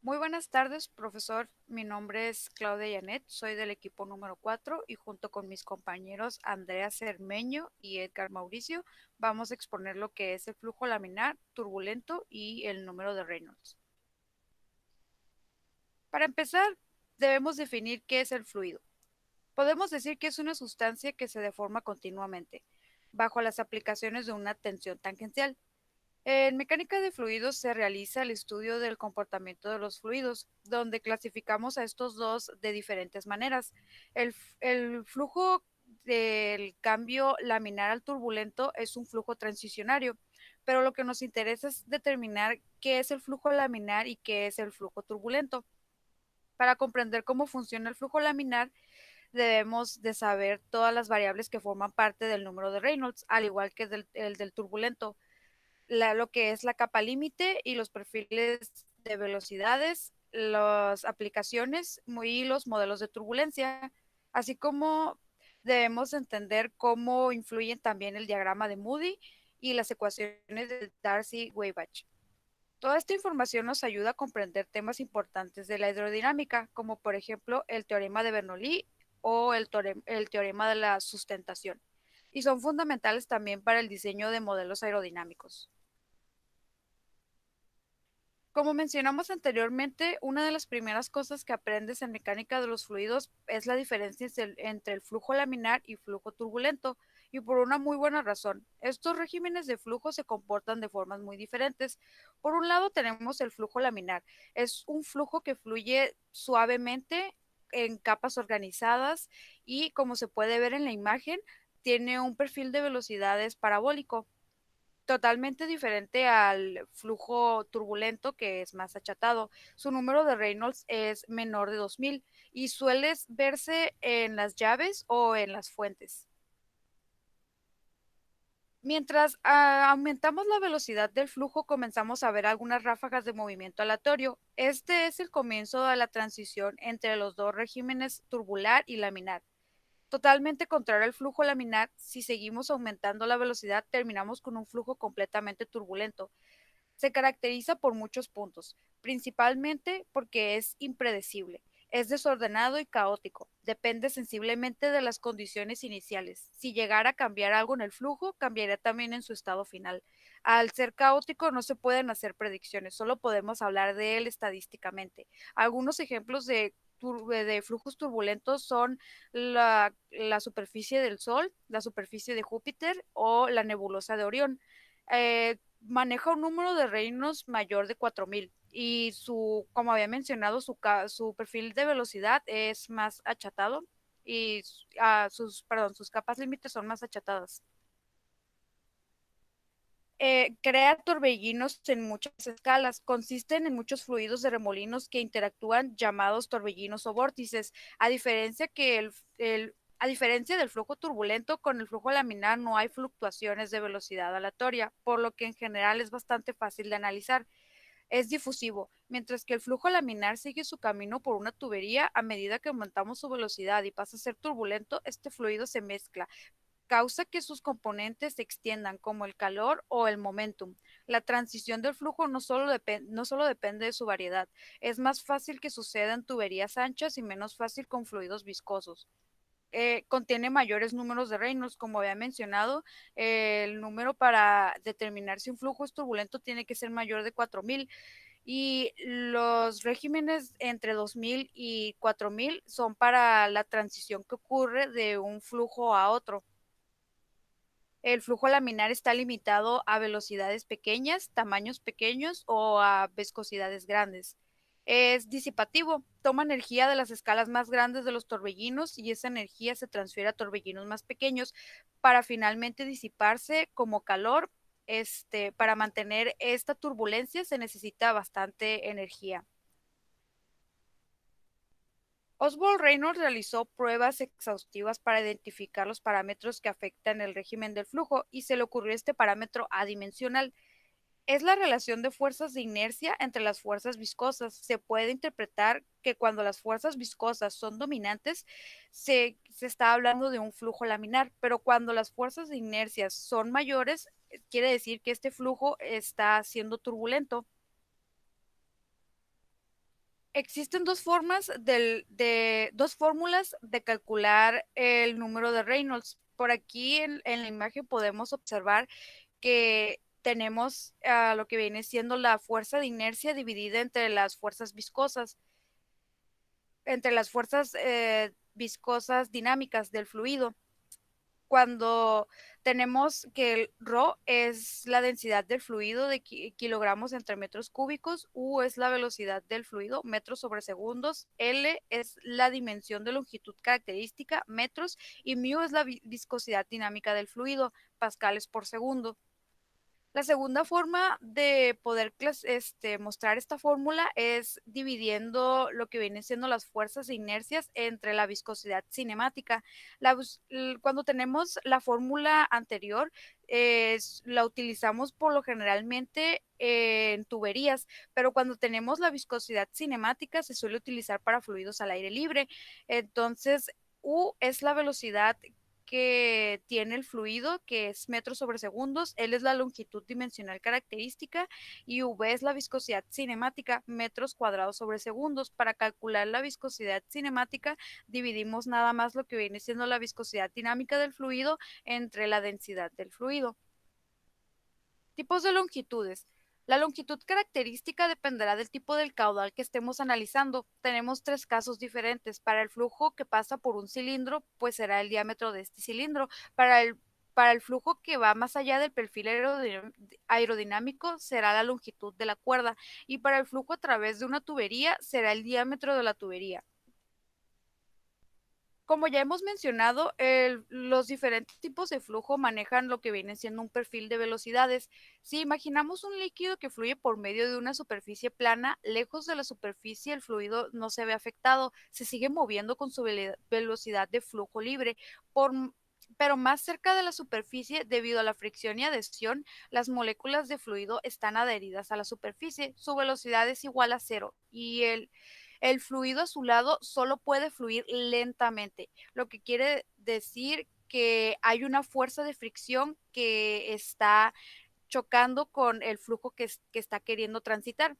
Muy buenas tardes, profesor. Mi nombre es Claudia Janet, soy del equipo número 4 y junto con mis compañeros Andrea Cermeño y Edgar Mauricio vamos a exponer lo que es el flujo laminar, turbulento y el número de Reynolds. Para empezar, debemos definir qué es el fluido. Podemos decir que es una sustancia que se deforma continuamente, bajo las aplicaciones de una tensión tangencial. En mecánica de fluidos se realiza el estudio del comportamiento de los fluidos, donde clasificamos a estos dos de diferentes maneras. El flujo del cambio laminar al turbulento es un flujo transicionario, pero lo que nos interesa es determinar qué es el flujo laminar y qué es el flujo turbulento. Para comprender cómo funciona el flujo laminar, debemos de saber todas las variables que forman parte del número de Reynolds, al igual que el del turbulento, lo que es la capa límite y los perfiles de velocidades, las aplicaciones y los modelos de turbulencia, así como debemos entender cómo influyen también el diagrama de Moody y las ecuaciones de Darcy-Weisbach. Toda esta información nos ayuda a comprender temas importantes de la hidrodinámica, como por ejemplo el teorema de Bernoulli o el teorema de la sustentación, y son fundamentales también para el diseño de modelos aerodinámicos. Como mencionamos anteriormente, una de las primeras cosas que aprendes en mecánica de los fluidos es la diferencia entre el flujo laminar y flujo turbulento, y por una muy buena razón. Estos regímenes de flujo se comportan de formas muy diferentes. Por un lado tenemos el flujo laminar. Es un flujo que fluye suavemente en capas organizadas y, como se puede ver en la imagen, tiene un perfil de velocidades parabólico, totalmente diferente al flujo turbulento, que es más achatado. Su número de Reynolds es menor de 2000 y suele verse en las llaves o en las fuentes. Mientras aumentamos la velocidad del flujo, comenzamos a ver algunas ráfagas de movimiento aleatorio. Este es el comienzo de la transición entre los dos regímenes turbular y laminar. Totalmente contrario al flujo laminar, si seguimos aumentando la velocidad, terminamos con un flujo completamente turbulento. Se caracteriza por muchos puntos, principalmente porque es impredecible, es desordenado y caótico, depende sensiblemente de las condiciones iniciales. Si llegara a cambiar algo en el flujo, cambiaría también en su estado final. Al ser caótico no se pueden hacer predicciones, solo podemos hablar de él estadísticamente. Algunos ejemplos de flujos turbulentos son la superficie del Sol, la superficie de Júpiter o la nebulosa de Orión. Maneja un número de reinos mayor de 4000 y como había mencionado, su perfil de velocidad es más achatado y sus capas límites son más achatadas. Crea torbellinos en muchas escalas. Consisten en muchos fluidos de remolinos que interactúan, llamados torbellinos o vórtices. A diferencia del flujo turbulento, con el flujo laminar no hay fluctuaciones de velocidad aleatoria, por lo que en general es bastante fácil de analizar. Es difusivo, mientras que el flujo laminar sigue su camino por una tubería. A medida que aumentamos su velocidad y pasa a ser turbulento, este fluido se mezcla, causa que sus componentes se extiendan, como el calor o el momentum. La transición del flujo no solo depende de su variedad, es más fácil que suceda en tuberías anchas y menos fácil con fluidos viscosos. Contiene mayores números de Reynolds, como había mencionado. El número para determinar si un flujo es turbulento tiene que ser mayor de 4000, y los regímenes entre 2000 y 4000 son para la transición que ocurre de un flujo a otro. El flujo laminar está limitado a velocidades pequeñas, tamaños pequeños o a viscosidades grandes. Es disipativo, toma energía de las escalas más grandes de los torbellinos y esa energía se transfiere a torbellinos más pequeños para finalmente disiparse como calor. Para mantener esta turbulencia se necesita bastante energía. Oswald Reynolds realizó pruebas exhaustivas para identificar los parámetros que afectan el régimen del flujo y se le ocurrió este parámetro adimensional. Es la relación de fuerzas de inercia entre las fuerzas viscosas. Se puede interpretar que cuando las fuerzas viscosas son dominantes, se está hablando de un flujo laminar, pero cuando las fuerzas de inercia son mayores, quiere decir que este flujo está siendo turbulento. Existen dos fórmulas de calcular el número de Reynolds. Por aquí en la imagen podemos observar que tenemos lo que viene siendo la fuerza de inercia dividida entre las fuerzas viscosas, viscosas dinámicas del fluido. Cuando tenemos que el ρ es la densidad del fluido de kilogramos entre metros cúbicos, U es la velocidad del fluido, metros sobre segundos, L es la dimensión de longitud característica, metros, y μ es la viscosidad dinámica del fluido, pascales por segundo. La segunda forma de poder mostrar esta fórmula es dividiendo lo que vienen siendo las fuerzas e inercias entre la viscosidad cinemática. Cuando tenemos la fórmula anterior, la utilizamos por lo generalmente en tuberías, pero cuando tenemos la viscosidad cinemática se suele utilizar para fluidos al aire libre. Entonces, U es la velocidad que tiene el fluido, que es metros sobre segundos, L es la longitud dimensional característica y V es la viscosidad cinemática, metros cuadrados sobre segundos. Para calcular la viscosidad cinemática, dividimos nada más lo que viene siendo la viscosidad dinámica del fluido entre la densidad del fluido. Tipos de longitudes. La longitud característica dependerá del tipo del caudal que estemos analizando. Tenemos tres casos diferentes. Para el flujo que pasa por un cilindro, pues será el diámetro de este cilindro. Para el flujo que va más allá del perfil aerodinámico, será la longitud de la cuerda. Y para el flujo a través de una tubería, será el diámetro de la tubería. Como ya hemos mencionado, los diferentes tipos de flujo manejan lo que viene siendo un perfil de velocidades. Si imaginamos un líquido que fluye por medio de una superficie plana, lejos de la superficie el fluido no se ve afectado, se sigue moviendo con su velocidad de flujo libre. Pero más cerca de la superficie, debido a la fricción y adhesión, las moléculas de fluido están adheridas a la superficie. Su velocidad es igual a cero y el fluido a su lado solo puede fluir lentamente, lo que quiere decir que hay una fuerza de fricción que está chocando con el flujo que está queriendo transitar.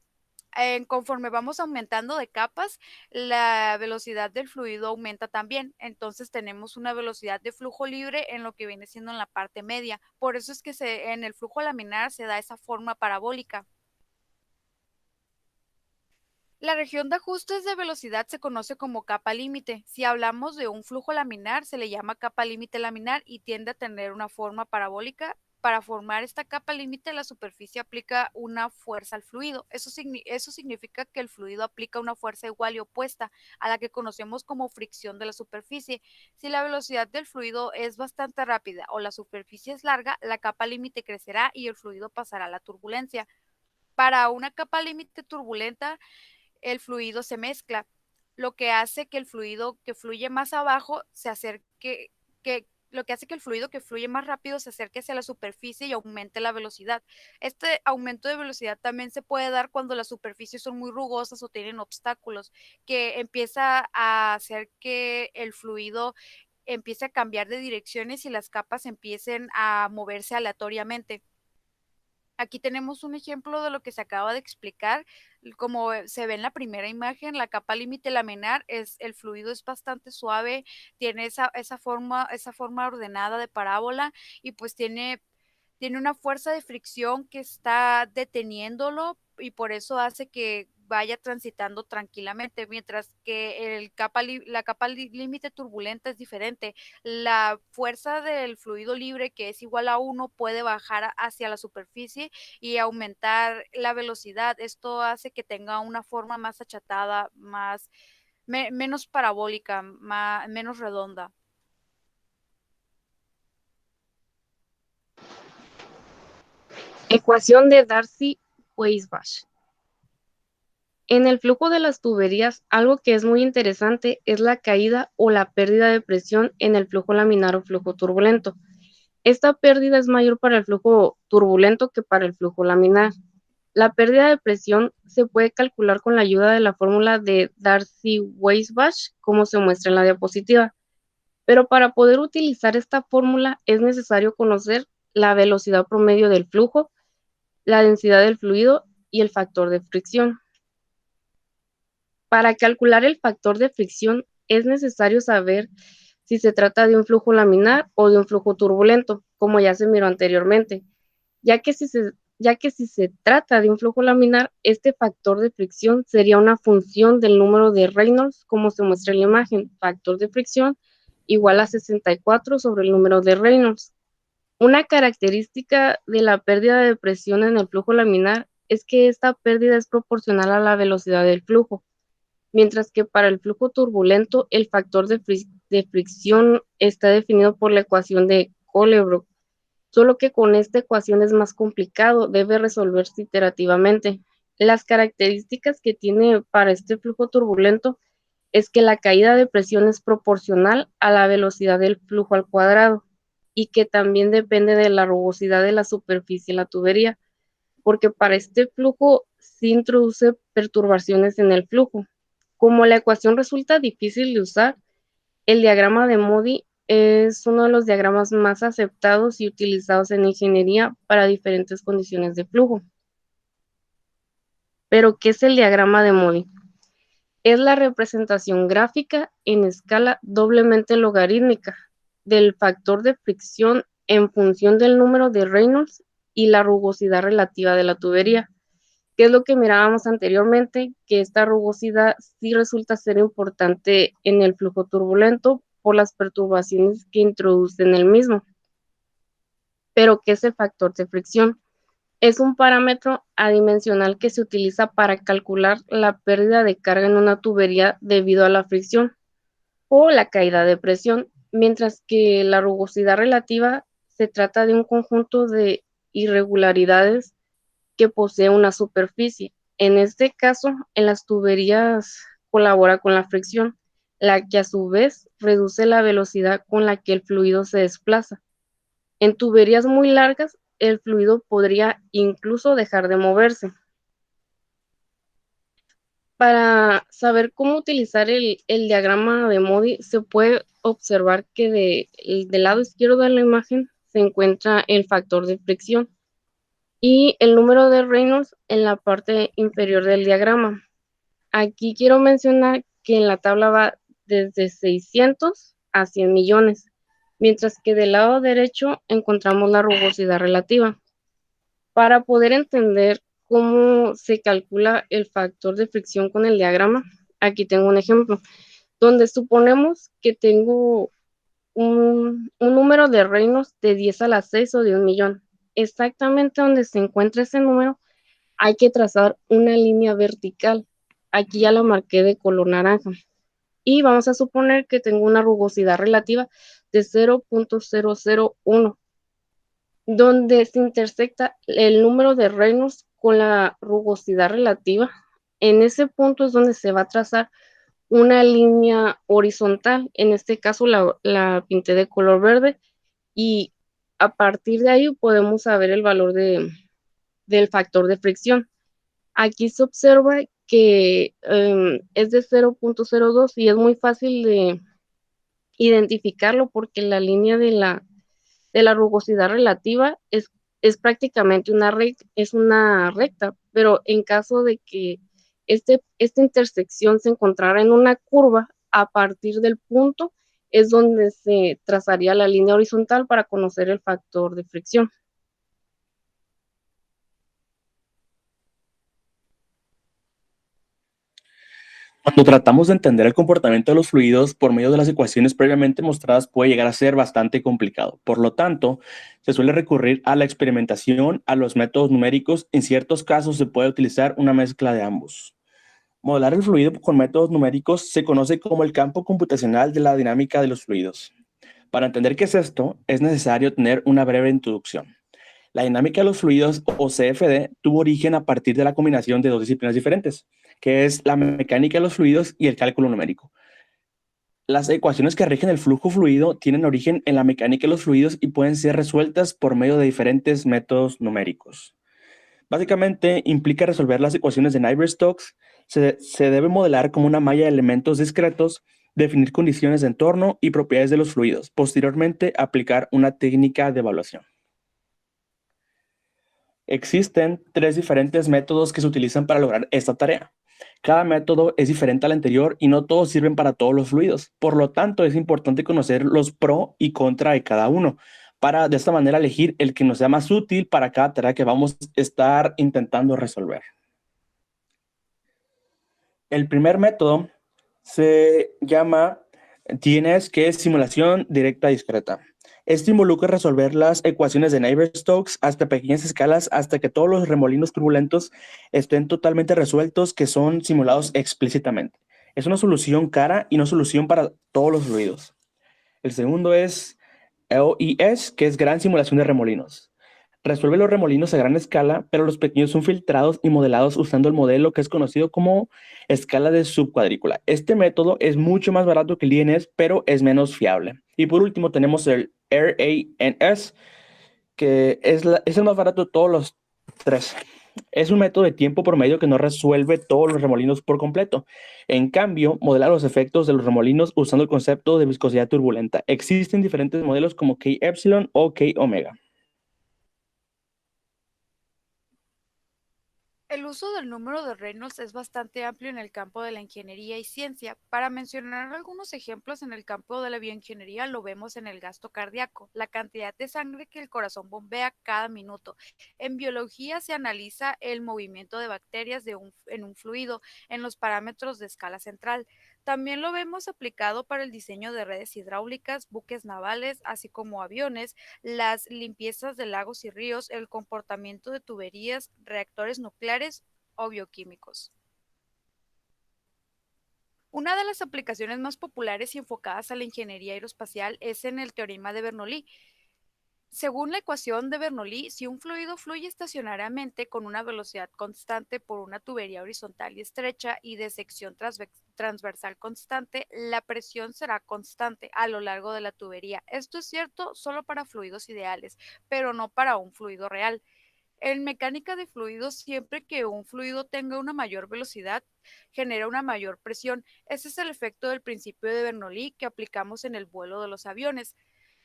Conforme vamos aumentando de capas, la velocidad del fluido aumenta también. Entonces tenemos una velocidad de flujo libre en lo que viene siendo en la parte media. Por eso es que en el flujo laminar se da esa forma parabólica. La región de ajustes de velocidad se conoce como capa límite. Si hablamos de un flujo laminar, se le llama capa límite laminar y tiende a tener una forma parabólica. Para formar esta capa límite, la superficie aplica una fuerza al fluido. Eso significa que el fluido aplica una fuerza igual y opuesta a la que conocemos como fricción de la superficie. Si la velocidad del fluido es bastante rápida o la superficie es larga, la capa límite crecerá y el fluido pasará a la turbulencia. Para una capa límite turbulenta, el fluido se mezcla, lo que hace que el fluido que fluye más abajo se acerque, lo que hace que el fluido que fluye más rápido se acerque hacia la superficie y aumente la velocidad. Este aumento de velocidad también se puede dar cuando las superficies son muy rugosas o tienen obstáculos, que empieza a hacer que el fluido empiece a cambiar de direcciones y las capas empiecen a moverse aleatoriamente. Aquí tenemos un ejemplo de lo que se acaba de explicar. Como se ve en la primera imagen, la capa límite laminar el fluido es bastante suave, tiene esa forma ordenada de parábola y pues tiene una fuerza de fricción que está deteniéndolo y por eso hace que vaya transitando tranquilamente, mientras que la capa límite turbulenta es diferente. La fuerza del fluido libre, que es igual a 1, puede bajar hacia la superficie y aumentar la velocidad. Esto hace que tenga una forma más achatada, menos parabólica, menos redonda. Ecuación de Darcy-Weisbach. En el flujo de las tuberías, algo que es muy interesante es la caída o la pérdida de presión en el flujo laminar o flujo turbulento. Esta pérdida es mayor para el flujo turbulento que para el flujo laminar. La pérdida de presión se puede calcular con la ayuda de la fórmula de Darcy-Weisbach, como se muestra en la diapositiva. Pero para poder utilizar esta fórmula es necesario conocer la velocidad promedio del flujo, la densidad del fluido y el factor de fricción. Para calcular el factor de fricción es necesario saber si se trata de un flujo laminar o de un flujo turbulento, como ya se miró anteriormente, ya que si se trata de un flujo laminar, este factor de fricción sería una función del número de Reynolds, como se muestra en la imagen, factor de fricción igual a 64 sobre el número de Reynolds. Una característica de la pérdida de presión en el flujo laminar es que esta pérdida es proporcional a la velocidad del flujo, mientras que para el flujo turbulento el factor de fricción está definido por la ecuación de Colebrook, solo que con esta ecuación es más complicado, debe resolverse iterativamente. Las características que tiene para este flujo turbulento es que la caída de presión es proporcional a la velocidad del flujo al cuadrado y que también depende de la rugosidad de la superficie en la tubería, porque para este flujo sí introduce perturbaciones en el flujo. Como la ecuación resulta difícil de usar, el diagrama de Modi es uno de los diagramas más aceptados y utilizados en ingeniería para diferentes condiciones de flujo. Pero, ¿qué es el diagrama de Modi? Es la representación gráfica en escala doblemente logarítmica del factor de fricción en función del número de Reynolds y la rugosidad relativa de la tubería, que es lo que mirábamos anteriormente, que esta rugosidad sí resulta ser importante en el flujo turbulento por las perturbaciones que introduce en el mismo. Pero, ¿qué es el factor de fricción? Es un parámetro adimensional que se utiliza para calcular la pérdida de carga en una tubería debido a la fricción o la caída de presión, mientras que la rugosidad relativa se trata de un conjunto de irregularidades que posee una superficie. En este caso, en las tuberías colabora con la fricción, la que a su vez reduce la velocidad con la que el fluido se desplaza. En tuberías muy largas, el fluido podría incluso dejar de moverse. Para saber cómo utilizar el diagrama de Modi, se puede observar que del lado izquierdo de la imagen se encuentra el factor de fricción y el número de Reynolds en la parte inferior del diagrama. Aquí quiero mencionar que en la tabla va desde 600 a 100 millones, mientras que del lado derecho encontramos la rugosidad relativa. Para poder entender cómo se calcula el factor de fricción con el diagrama, aquí tengo un ejemplo, donde suponemos que tengo un número de Reynolds de 10 a la 6 o de 1 millón. Exactamente donde se encuentra ese número, hay que trazar una línea vertical. Aquí ya la marqué de color naranja. Y vamos a suponer que tengo una rugosidad relativa de 0.001, donde se intersecta el número de Reynolds con la rugosidad relativa. En ese punto es donde se va a trazar una línea horizontal. En este caso la pinté de color verde y a partir de ahí podemos saber el valor del factor de fricción. Aquí se observa que es de 0.02 y es muy fácil de identificarlo porque la línea de la rugosidad relativa es prácticamente una recta, pero en caso de que esta intersección se encontrara en una curva, a partir del punto es donde se trazaría la línea horizontal para conocer el factor de fricción. Cuando tratamos de entender el comportamiento de los fluidos por medio de las ecuaciones previamente mostradas puede llegar a ser bastante complicado. Por lo tanto, se suele recurrir a la experimentación, a los métodos numéricos. En ciertos casos se puede utilizar una mezcla de ambos. Modelar el fluido con métodos numéricos se conoce como el campo computacional de la dinámica de los fluidos. Para entender qué es esto, es necesario tener una breve introducción. La dinámica de los fluidos, o CFD, tuvo origen a partir de la combinación de dos disciplinas diferentes, que es la mecánica de los fluidos y el cálculo numérico. Las ecuaciones que rigen el flujo fluido tienen origen en la mecánica de los fluidos y pueden ser resueltas por medio de diferentes métodos numéricos. Básicamente, implica resolver las ecuaciones de Navier-Stokes. Se debe modelar como una malla de elementos discretos, definir condiciones de entorno y propiedades de los fluidos. Posteriormente, aplicar una técnica de evaluación. Existen tres diferentes métodos que se utilizan para lograr esta tarea. Cada método es diferente al anterior y no todos sirven para todos los fluidos. Por lo tanto, es importante conocer los pro y contra de cada uno para de esta manera elegir el que nos sea más útil para cada tarea que vamos a estar intentando resolver. El primer método se llama DNS, que es simulación directa discreta. Este involucra resolver las ecuaciones de Navier-Stokes hasta pequeñas escalas hasta que todos los remolinos turbulentos estén totalmente resueltos, que son simulados explícitamente. Es una solución cara y no solución para todos los fluidos. El segundo es LES, que es gran simulación de remolinos. Resuelve los remolinos a gran escala, pero los pequeños son filtrados y modelados usando el modelo que es conocido como escala de subcuadrícula. Este método es mucho más barato que el INS, pero es menos fiable. Y por último tenemos el RANS, que es el más barato de todos los tres. Es un método de tiempo promedio que no resuelve todos los remolinos por completo. En cambio, modela los efectos de los remolinos usando el concepto de viscosidad turbulenta. Existen diferentes modelos como K epsilon o K omega. El uso del número de Reynolds es bastante amplio en el campo de la ingeniería y ciencia. Para mencionar algunos ejemplos en el campo de la bioingeniería, lo vemos en el gasto cardíaco, la cantidad de sangre que el corazón bombea cada minuto. En biología se analiza el movimiento de bacterias en un fluido en los parámetros de escala central. También lo vemos aplicado para el diseño de redes hidráulicas, buques navales, así como aviones, las limpiezas de lagos y ríos, el comportamiento de tuberías, reactores nucleares o bioquímicos. Una de las aplicaciones más populares y enfocadas a la ingeniería aeroespacial es en el teorema de Bernoulli. Según la ecuación de Bernoulli, si un fluido fluye estacionariamente con una velocidad constante por una tubería horizontal y estrecha y de sección transversal constante, la presión será constante a lo largo de la tubería. Esto es cierto solo para fluidos ideales, pero no para un fluido real. En mecánica de fluidos, siempre que un fluido tenga una mayor velocidad, genera una mayor presión. Ese es el efecto del principio de Bernoulli que aplicamos en el vuelo de los aviones.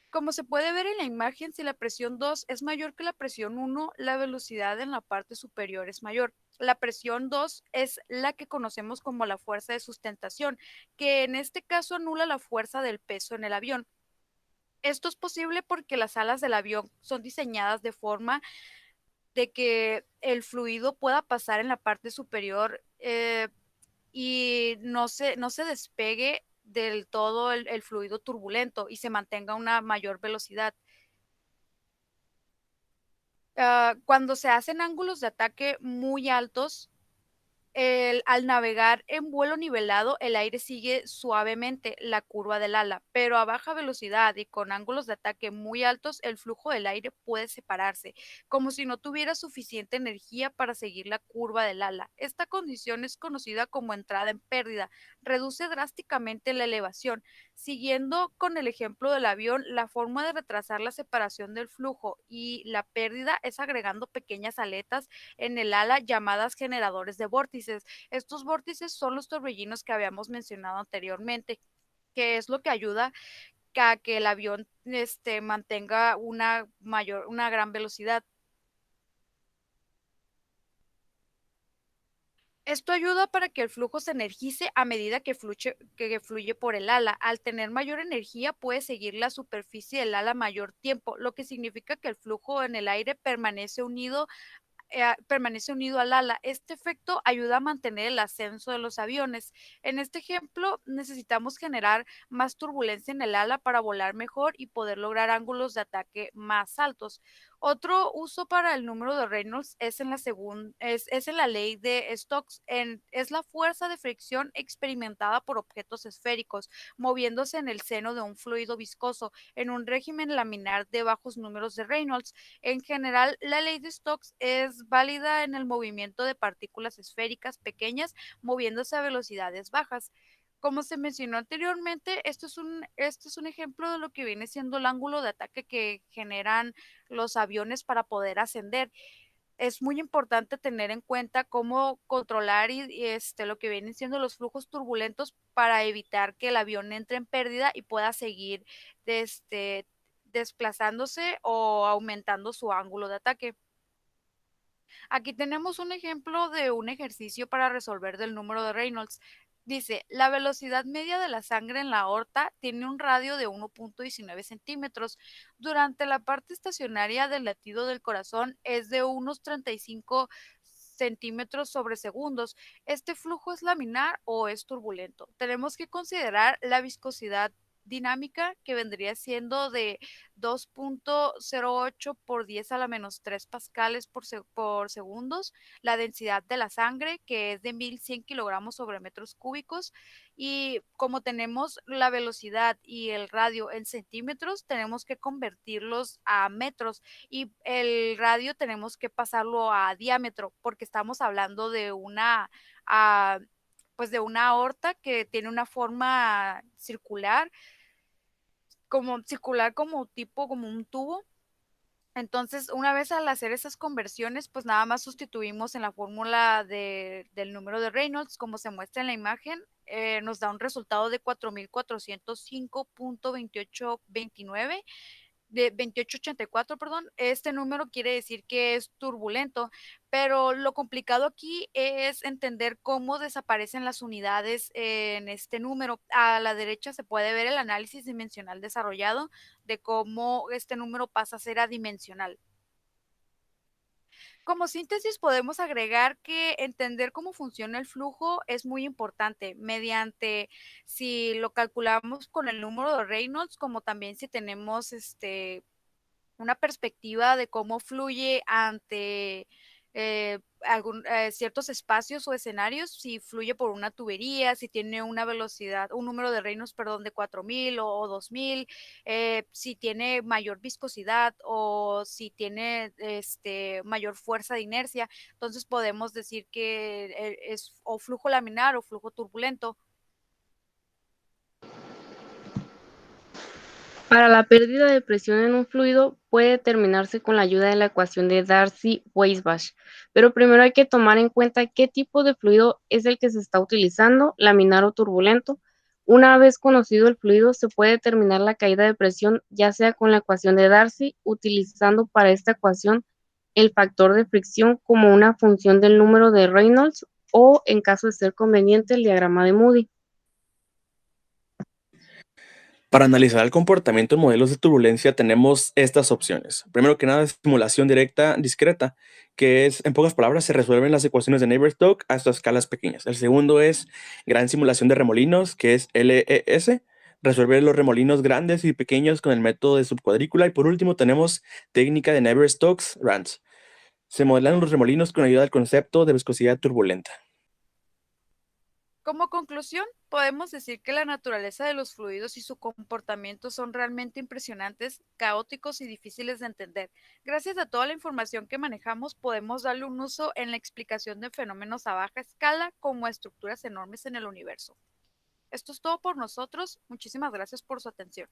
Como se puede ver en la imagen, si la presión 2 es mayor que la presión 1, la velocidad en la parte superior es mayor. La presión 2 es la que conocemos como la fuerza de sustentación, que en este caso anula la fuerza del peso en el avión. Esto es posible porque las alas del avión son diseñadas de forma de que el fluido pueda pasar en la parte superior y no se despegue del todo el fluido turbulento y se mantenga una mayor velocidad. Cuando se hacen ángulos de ataque muy altos, al navegar en vuelo nivelado, el aire sigue suavemente la curva del ala, pero a baja velocidad y con ángulos de ataque muy altos, el flujo del aire puede separarse, como si no tuviera suficiente energía para seguir la curva del ala. Esta condición es conocida como entrada en pérdida, reduce drásticamente la elevación. Siguiendo con el ejemplo del avión, la forma de retrasar la separación del flujo y la pérdida es agregando pequeñas aletas en el ala llamadas generadores de vórtices. Estos vórtices son los torbellinos que habíamos mencionado anteriormente, que es lo que ayuda a que el avión mantenga una gran velocidad. Esto ayuda para que el flujo se energice a medida que fluye por el ala. Al tener mayor energía, puede seguir la superficie del ala mayor tiempo, lo que significa que el flujo en el aire permanece unido al ala. Este efecto ayuda a mantener el ascenso de los aviones. En este ejemplo, necesitamos generar más turbulencia en el ala para volar mejor y poder lograr ángulos de ataque más altos. Otro uso para el número de Reynolds es en la ley de Stokes. Es la fuerza de fricción experimentada por objetos esféricos moviéndose en el seno de un fluido viscoso en un régimen laminar de bajos números de Reynolds. En general, la ley de Stokes es válida en el movimiento de partículas esféricas pequeñas moviéndose a velocidades bajas. Como se mencionó anteriormente, esto es un ejemplo de lo que viene siendo el ángulo de ataque que generan los aviones para poder ascender. Es muy importante tener en cuenta cómo controlar lo que vienen siendo los flujos turbulentos para evitar que el avión entre en pérdida y pueda seguir este, desplazándose o aumentando su ángulo de ataque. Aquí tenemos un ejemplo de un ejercicio para resolver del número de Reynolds. Dice, la velocidad media de la sangre en la aorta tiene un radio de 1.19 centímetros. Durante la parte estacionaria del latido del corazón es de unos 35 centímetros sobre segundos. ¿Este flujo es laminar o es turbulento? Tenemos que considerar la viscosidad dinámica, que vendría siendo de 2.08 por 10 a la menos 3 pascales por segundos, la densidad de la sangre, que es de 1100 kilogramos sobre metros cúbicos, y como tenemos la velocidad y el radio en centímetros, tenemos que convertirlos a metros, y el radio tenemos que pasarlo a diámetro, porque estamos hablando de ah, pues de una aorta que tiene una forma circular como tipo, como un tubo. Entonces, una vez al hacer esas conversiones, pues nada más sustituimos en la fórmula del número de Reynolds, como se muestra en la imagen, nos da un resultado de 4405.2829 de 2884, perdón. Este número quiere decir que es turbulento, pero lo complicado aquí es entender cómo desaparecen las unidades en este número. A la derecha se puede ver el análisis dimensional desarrollado de cómo este número pasa a ser adimensional. Como síntesis podemos agregar que entender cómo funciona el flujo es muy importante mediante si lo calculamos con el número de Reynolds, como también si tenemos una perspectiva de cómo fluye ante ciertos espacios o escenarios, si fluye por una tubería, si tiene una velocidad, un número de reinos, perdón, de 4000 o 2000, si tiene mayor viscosidad o si tiene mayor fuerza de inercia. Entonces podemos decir que es o flujo laminar o flujo turbulento. Para la pérdida de presión en un fluido puede determinarse con la ayuda de la ecuación de Darcy-Weisbach, pero primero hay que tomar en cuenta qué tipo de fluido es el que se está utilizando, laminar o turbulento. Una vez conocido el fluido, se puede determinar la caída de presión, ya sea con la ecuación de Darcy, utilizando para esta ecuación el factor de fricción como una función del número de Reynolds o, en caso de ser conveniente, el diagrama de Moody. Para analizar el comportamiento en modelos de turbulencia tenemos estas opciones. Primero que nada, simulación directa discreta, que es, en pocas palabras, se resuelven las ecuaciones de Navier-Stokes hasta escalas pequeñas. El segundo es gran simulación de remolinos, que es LES, resolver los remolinos grandes y pequeños con el método de subcuadrícula. Y por último tenemos técnica de Navier-Stokes, RANS. Se modelan los remolinos con ayuda del concepto de viscosidad turbulenta. Como conclusión, podemos decir que la naturaleza de los fluidos y su comportamiento son realmente impresionantes, caóticos y difíciles de entender. Gracias a toda la información que manejamos, podemos darle un uso en la explicación de fenómenos a baja escala como estructuras enormes en el universo. Esto es todo por nosotros. Muchísimas gracias por su atención.